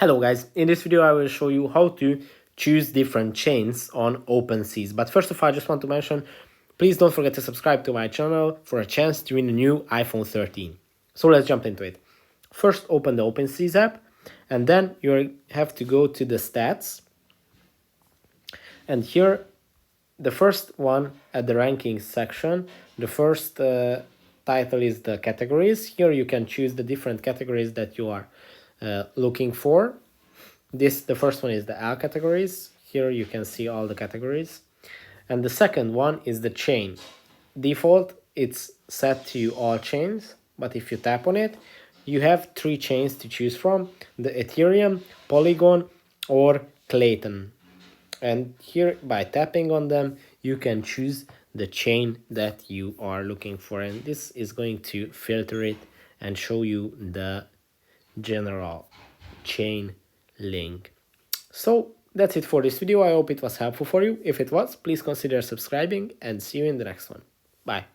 Hello guys, in this video I will show you how to choose different chains on OpenSea. But first of all, I just want to mention, please don't forget to subscribe to my channel for a chance to win a new iPhone 13. So let's jump into it. First open the OpenSea app and then you have to go to the stats. And here the first one at the rankings section, the first title is the categories. Here you can choose the different categories that you are looking for. The first one is the L categories. Here you can see all the categories. And the second one is the chain. Default, it's set to all chains, but if you tap on it, you have 3 chains to choose from: the Ethereum, Polygon, or Clayton. And here, by tapping on them, you can choose the chain that you are looking for, and this is going to filter it and show you the general chain link. So that's it for this video. I hope it was helpful for you. If it was, please consider subscribing and see you in the next one. Bye.